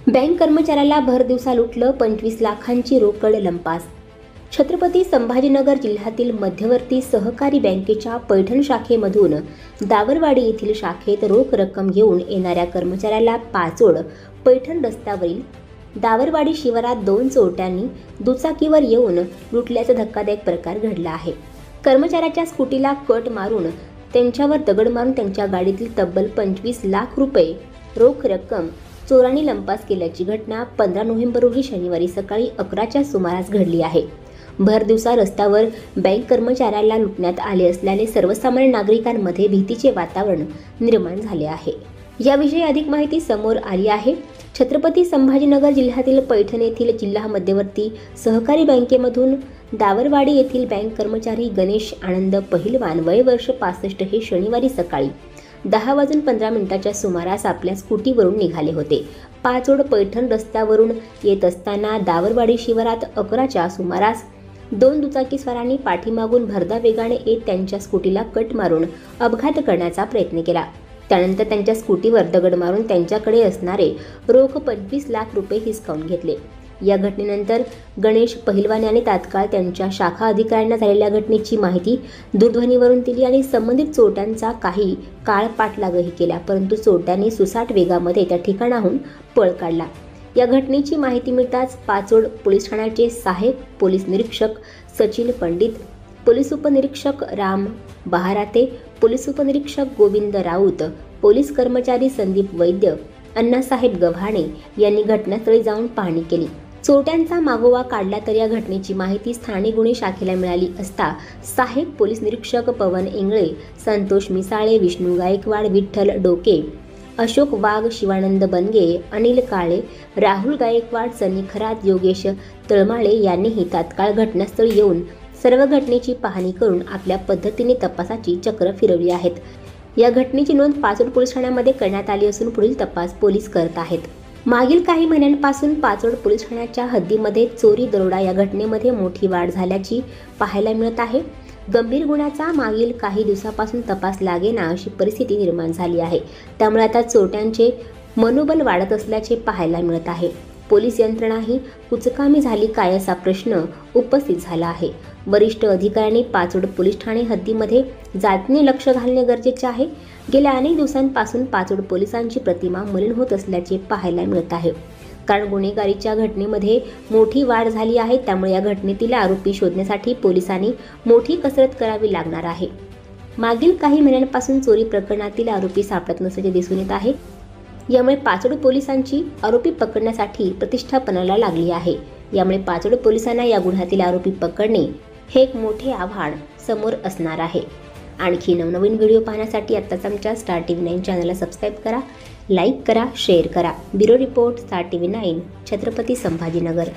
Bank कर्मचाऱ्याला भर दिवसा लुटलं 25 लाखांची रोकड लंपास। छत्रपती संभाजीनगर जिल्ह्यातील मध्यवर्ती सहकारी बँकेच्या पैठण शाखेमधून दावरवाडी येथील शाखेत रोख रक्कम घेऊन येणाऱ्या कर्मचाऱ्याला पाचोड पैठण रस्त्यावरील दावरवाडी शिवारात 2 चोरट्यांनी दुचाकीवर येऊन लुटल्याचा धक्कादायक प्रकार घडला आहे। कर्मचाऱ्याच्या स्कूटीला कट मारून त्यांच्यावर दगड मारून त्यांच्या गाडीतील तब्बल 25 लाख रुपये रोख रक्कम चोरांनी लंपास केल्याची घटना 15 नोव्हेंबर रोजी शनिवारी सकाळी 11च्या सुमारास घडली आहे। भर दिवसा रस्त्यावर बँक कर्मचाऱ्याला लुटण्यात आले असल्याने सर्वसामान्य नागरिकांमध्ये भीतीचे वातावरण निर्माण झाले आहे। याविषयी अधिक माहिती समोर आली आहे। छत्रपती संभाजीनगर जिल्ह्यातील पैठण येथील जिल्हा मध्यवर्ती सहकारी बँकेमधून दावरवाडी येथील बँक कर्मचारी गणेश आनंद पहिलवान वय वर्ष 65 हे शनिवारी सकाळी 10:15 सुमारास आपल्या स्कूटीवरून निघाले होते। पाचोड पैठण रस्त्यावरून येत असताना दावरवाडी शिवारात 11च्या सुमारास 2 दुचाकीस्वारांनी पाठीमागून भरधाव वेगाने येत त्यांच्या स्कूटीला कट मारून अपघात करण्याचा प्रयत्न केला। त्यानंतर त्यांच्या स्कूटीवर दगड मारून त्यांच्याकडे असणारे रोख 25 लाख रुपये हिसकावून घेतले। या घटनेनंतर गणेश पहिलवान यांनी तात्काळ त्यांच्या शाखा अधिकाऱ्यांना झालेल्या घटनेची माहिती दूरध्वनीवरून दिली आणि संबंधित चोरट्यांचा काही काळ पाठलागही केला, परंतु चोरट्यांनी सुसाट वेगामध्ये त्या ठिकाणाहून पळ काढला। या घटनेची माहिती मिळताच पाचोड पोलीस ठाण्याचे सहाय्यक पोलीस निरीक्षक सचिन पंडित, पोलीस उपनिरीक्षक राम बहाराते, पोलीस उपनिरीक्षक गोविंद राऊत, पोलीस कर्मचारी संदीप वैद्य, अण्णासाहेब गव्हाणे यांनी घटनास्थळी जाऊन पाहणी केली। चोरट्यांचा मागोवा काढला तर या घटनेची माहिती स्थानिक गुन्हे शाखेला मिळाली असता सहाय्यक पोलीस निरीक्षक पवन इंगळे, संतोष मिसाळे, विष्णू गायकवाड, विठ्ठल डोके, अशोक वाघ, शिवानंद बनगे, अनिल काळे, राहुल गायकवाड, सनी खरात, योगेश तळमाळे यांनीही तात्काळ घटनास्थळी येऊन सर्व घटनेची पाहणी करून आपल्या पद्धतीने तपासाची चक्र फिरवली आहेत। या घटनेची नोंद पाचोड पोलीस ठाण्यामध्ये करण्यात आली असून पुढील तपास पोलीस करत आहेत। मागील काही महिन्यांपासून पाचोड पोलीस ठाण्याच्या हद्दीमध्ये चोरी दरोडा या घटनेमध्ये मोठी वाढ झाल्याची पाहायला मिळत आहे। गंभीर गुन्ह्याचा मागील काही दिवसापासून तपास लागेना अशी परिस्थिती निर्माण झाली आहे। त्यामुळे आता चोरट्यांचे मनोबल वाढत असल्याचे पाहायला मिळत आहे। पोलीस यंत्रणाही कुचकामी झाली काय असा प्रश्न उपस्थित झाला आहे। वरिष्ठ अधिकाऱ्यांनी पाचोड पोलीस ठाणे हद्दीमध्ये जातीने लक्ष घालणे गरजेचे आहे। गेल्या अनेक दिवसांपासून पाचोड पोलिसांची प्रतिमा मलिन होत असल्याचे पाहायला मिळत आहे, कारण गुन्हेगारीच्या घटनेमध्ये मोठी वाढ झाली आहे। त्यामुळे या घटनेतील आरोपी शोधण्यासाठी पोलिसांनी मोठी कसरत करावी लागणार आहे। मागील काही महिन्यांपासून चोरी प्रकरणातील आरोपी सापडत नसल्याचे दिसून येत आहे। यामुळे पाचोड पोलिसांची आरोपी पकडण्यासाठी प्रतिष्ठा पणाला लागली आहे। यामुळे पाचोड पोलिसांना या गुन्ह्यातील आरोपी पकडणे हे एक मोठे आव्हान समोर असणार आहे। आणखी नवनवीन व्हिडिओ पाहण्यासाठी आत्ताच आमच्या स्टार TV9 चॅनलला सबस्क्राईब करा, लाईक करा, शेअर करा। Bureau report, star TV9, Chhatrapati Sambhajinagar.